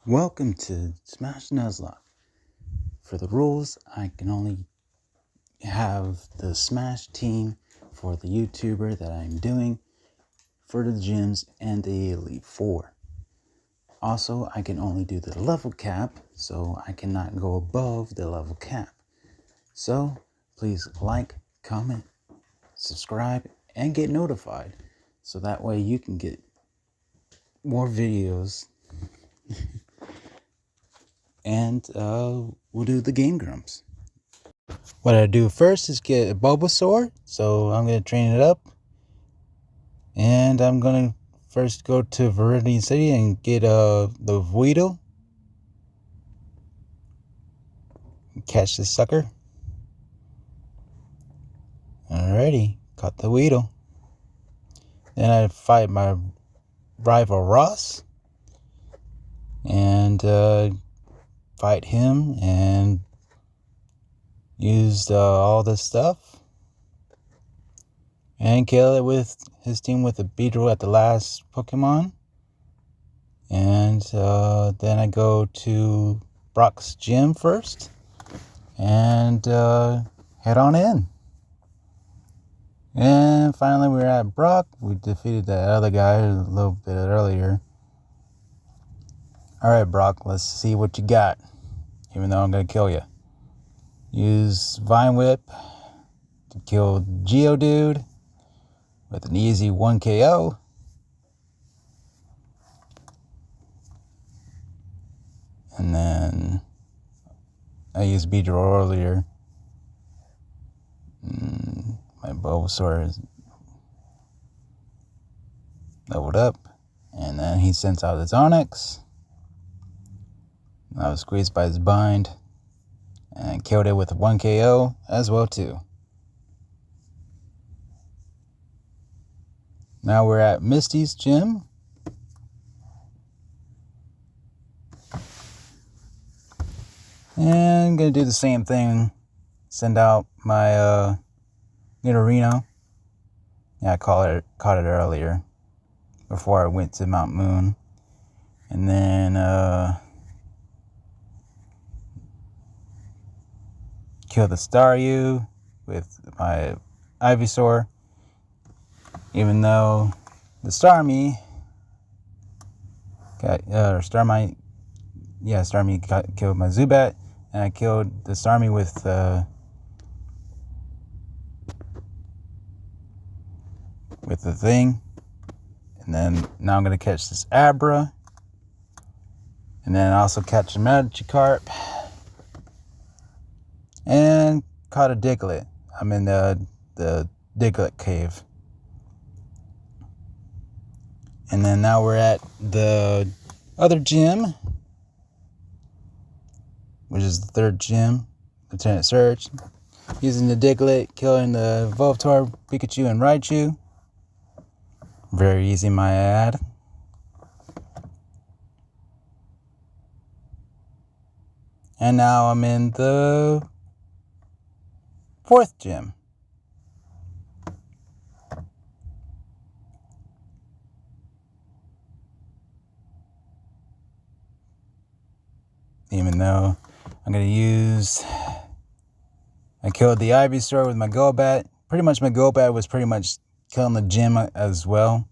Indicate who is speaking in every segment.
Speaker 1: Welcome to Smash Nuzlocke. For the rules, I can only have the Smash team for the YouTuber that I'm doing for the gyms and the Elite Four. Also, I can only do the level cap, so I cannot go above the level cap. So, please like, comment, subscribe, and get notified, so that way you can get more videos. And we'll do the Game Grumps. What I do first is get a Bulbasaur, so I'm going to train it up. And I'm going to first go to Viridian City and get the Weedle. Catch this sucker. Alrighty, caught the Weedle. Then I fight my rival Ross. And fight him and used all this stuff. And kill it with his team with a Beedrill at the last Pokemon. And then I go to Brock's gym first. And head on in. And finally we're at Brock. We defeated that other guy a little bit earlier. Alright Brock, let's see what you got. Even though I'm going to kill you. Use Vine Whip to kill Geodude with an easy 1 KO. And then I used Beedrill earlier. My Bulbasaur is leveled up. And then he sends out his Onix. I was squeezed by his bind. And killed it with 1 KO as well too. Now we're at Misty's gym. And I'm going to do the same thing. Send out my Nidorino. Yeah, I caught it earlier. Before I went to Mount Moon. And then kill the Staryu with my Ivysaur. Even though the Starmie got Starmie killed my Zubat, and I killed the Starmie with the thing. And then now I'm gonna catch this Abra, and then I also catch a Magikarp, and caught a Diglett. I'm in the Diglett cave. And then now we're at the other gym, which is the third gym, Lieutenant Surge. Using the Diglett, killing the Voltorb, Pikachu, and Raichu. Very easy, my ad. And now I'm in the fourth gym. Even though I'm going to use... I killed the Ivysaur with my Golbat. Pretty much my Golbat was pretty much killing the gym as well.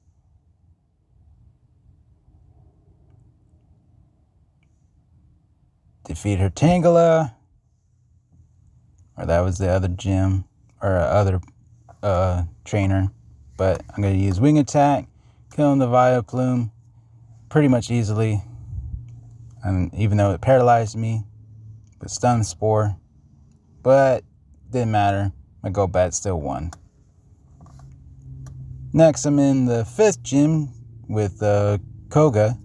Speaker 1: Defeat her Tangela. Or that was the other gym. Or other trainer. But I'm going to use Wing Attack. Killing the Vileplume pretty much easily. And even though it paralyzed me with Stun Spore, but didn't matter. My Golbat still won. Next, I'm in the fifth gym with Koga.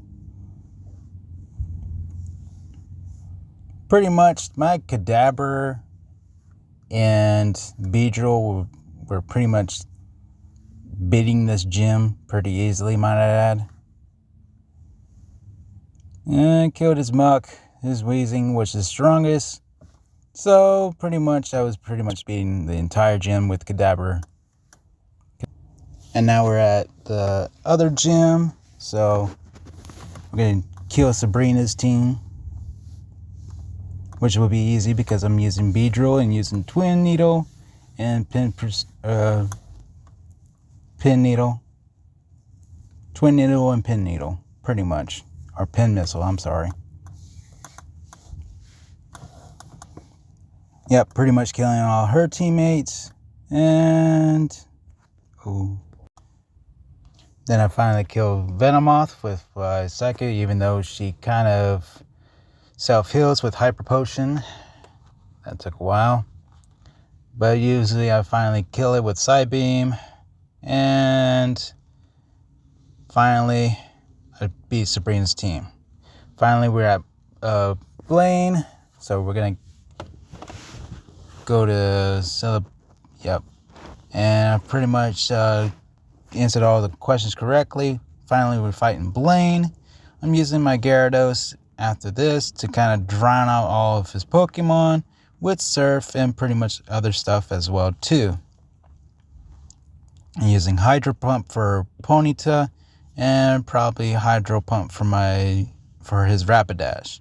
Speaker 1: Pretty much my Kadabra and Beedrill were pretty much beating this gym pretty easily, might I add. And killed his Muck, his Weezing, which is the strongest. So pretty much I was beating the entire gym with Kadabra. And now we're at the other gym. So we're going to kill Sabrina's team, which will be easy because I'm using Beedrill and using Twin Needle and Pin Needle. Twin Needle and Pin Needle, pretty much. Or Pin Missile, I'm sorry. Yep, pretty much killing all her teammates. And... ooh. Then I finally killed Venomoth with Psychic, even though she kind of self-heals with Hyper Potion. That took a while. But usually I finally kill it with Psybeam. And finally I beat Sabrina's team. Finally we're at Blaine. So we're going to go to yep. And I pretty much answered all the questions correctly. Finally we're fighting Blaine. I'm using my Gyarados after this to kind of drown out all of his Pokemon with Surf and pretty much other stuff as well too. I'm using Hydro Pump for Ponyta and probably Hydro Pump for his Rapidash.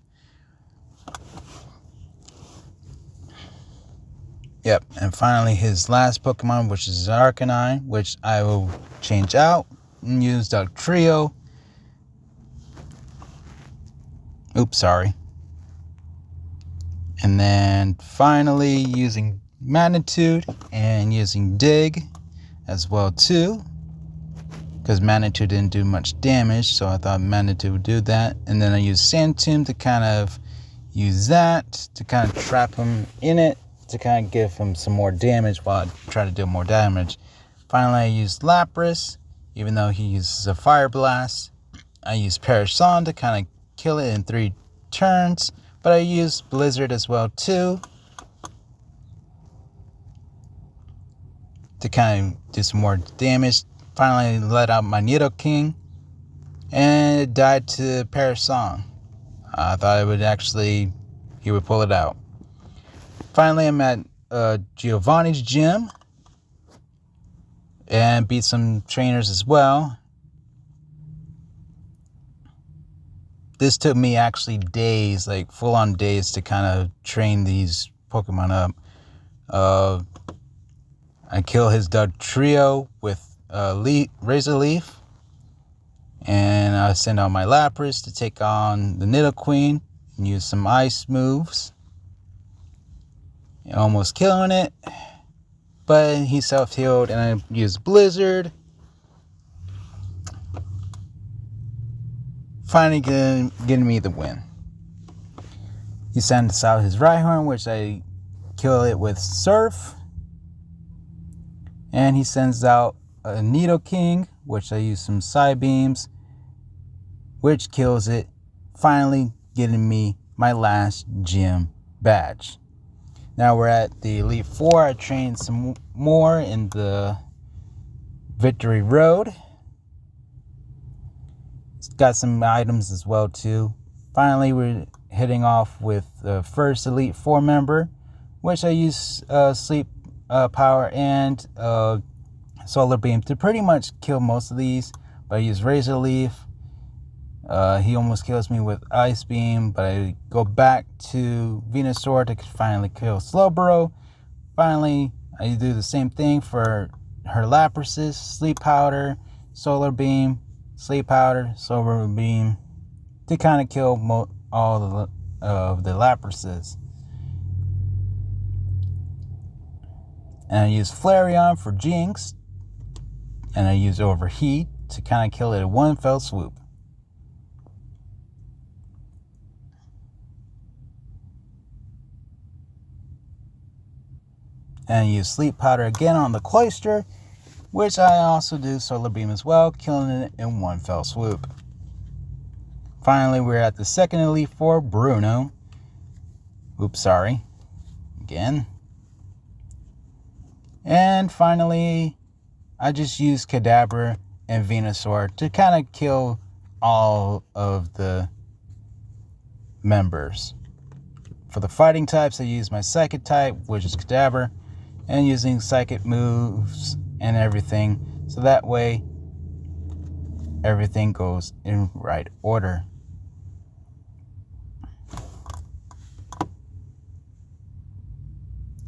Speaker 1: Yep, and finally his last Pokemon, which is Arcanine, which I will change out and use Dugtrio. Oops, sorry. And then finally using Magnitude and using Dig as well too, because Magnitude didn't do much damage, so I thought Magnitude would do that. And then I used Sand Tomb to kind of use that to kind of trap him in it, to kind of give him some more damage while I try to do more damage. Finally, I used Lapras, even though he uses a Fire Blast. I used Parasong to kind of kill it in 3 turns, but I used Blizzard as well too to kind of do some more damage. Finally, let out my Nidoking, and it died to Parasong. I thought he would pull it out. Finally, I'm at Giovanni's gym and beat some trainers as well. This took me actually days, like full-on days, to kind of train these Pokemon up. I kill his Dugtrio with Razor Leaf, and I send out my Lapras to take on the Nidoqueen and use some ice moves. Almost killing it, but he self-healed, and I used Blizzard. Finally getting me the win. He sends out his Rhyhorn, which I kill it with Surf. And he sends out a Nidoking, which I use some Psybeams, which kills it. Finally getting me my last gym badge. Now we're at the Elite Four. I trained some more in the Victory Road. It's got some items as well too. Finally, we're heading off with the first Elite Four member, which I use Sleep Power and Solar Beam to pretty much kill most of these. But I use Razor Leaf. He almost kills me with Ice Beam, but I go back to Venusaur to finally kill Slowbro. Finally, I do the same thing for her Laprases, Sleep Powder, Solar Beam, Sleep Powder, Solar Beam, to kind of kill all of the Laprases. And I use Flareon for Jinx, and I use Overheat to kind of kill it in one fell swoop. And use Sleep Powder again on the Cloyster, which I also do Solar Beam as well, killing it in one fell swoop. Finally, we're at the second Elite Four, Bruno. Oops, sorry. Again. And finally, I just use Kadabra and Venusaur to kind of kill all of the members. For the fighting types, I use my Psychic type, which is Kadabra, and using Psychic moves and everything, so that way everything goes in right order.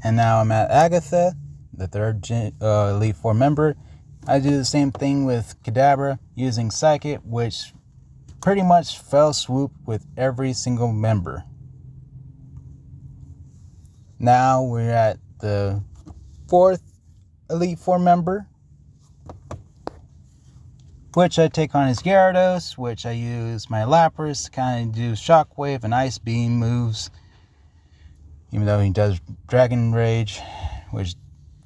Speaker 1: And now I'm at Agatha, the third Elite Four member. I do the same thing with Kadabra using Psychic, which pretty much fell swoop with every single member. Now we're at the fourth Elite Four member, which I take on his Gyarados, which I use my Lapras to kind of do Shockwave and Ice Beam moves, even though he does Dragon Rage, which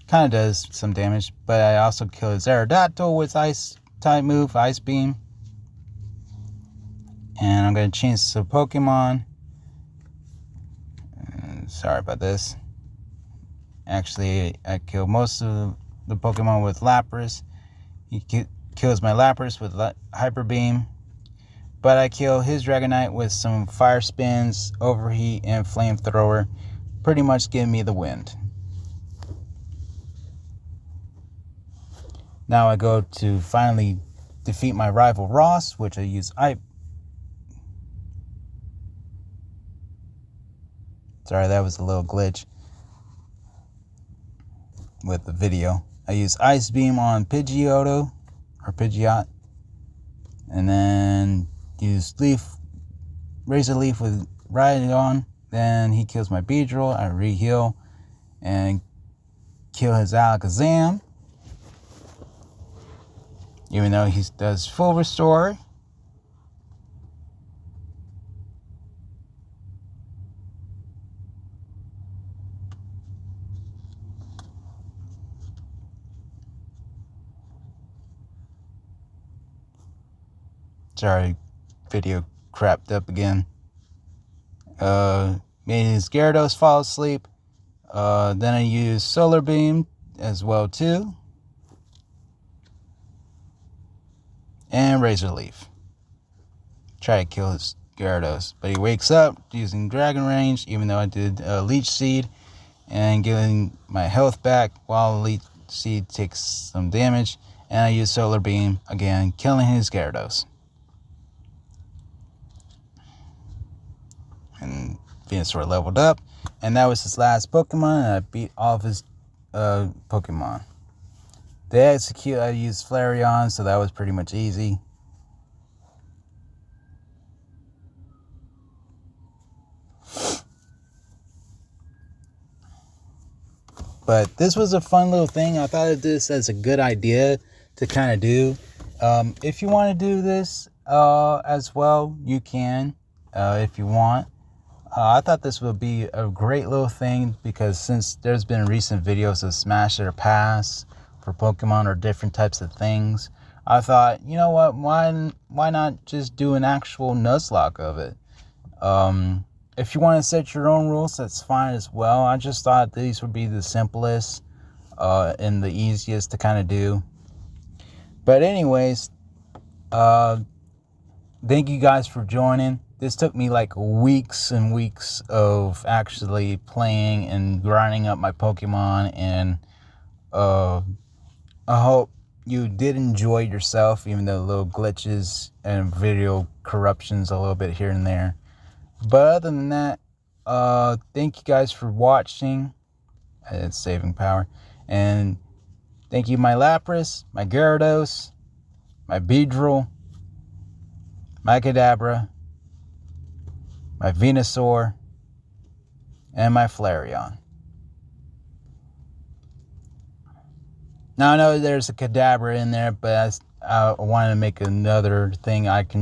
Speaker 1: kind of does some damage. But I also kill his Aerodactyl with Ice type move, Ice Beam. And I'm going to change the Pokemon. Sorry about this. Actually, I kill most of the Pokemon with Lapras. He kills my Lapras with Hyper Beam. But I kill his Dragonite with some Fire Spins, Overheat, and Flamethrower. Pretty much giving me the win. Now I go to finally defeat my rival Ross, which I use Sorry, that was a little glitch with the video. I use Ice Beam on Pidgeotto, or Pidgeot, and then use Razor Leaf with Rhydon. Then he kills my Beedrill. I re-heal and kill his Alakazam, even though he does full restore. Sorry, video crapped up again. Made his Gyarados fall asleep. Then I use Solar Beam as well too. And Razor Leaf. Try to kill his Gyarados. But he wakes up using Dragon Range, even though I did Leech Seed. And getting my health back while Leech Seed takes some damage. And I use Solar Beam again, killing his Gyarados. And Venusaur leveled up, and that was his last Pokemon, and I beat all of his Pokemon. To execute, I used Flareon, so that was pretty much easy. But this was a fun little thing. I thought of this as a good idea to kind of do. If you want to do this as well, you can, if you want. I thought this would be a great little thing because since there's been recent videos of Smash or Pass for Pokemon or different types of things, I thought, you know what, why not just do an actual Nuzlocke of it? If you want to set your own rules, that's fine as well. I just thought these would be the simplest and the easiest to kind of do. But anyways, thank you guys for joining. This took me like weeks and weeks of actually playing and grinding up my Pokemon, and I hope you did enjoy yourself, even though little glitches and video corruptions a little bit here and there. But other than that, thank you guys for watching. It's saving power. And thank you my Lapras, my Gyarados, my Beedrill, my Kadabra, my Venusaur, and my Flareon. Now I know there's a Kadabra in there, but I wanted to make another thing I can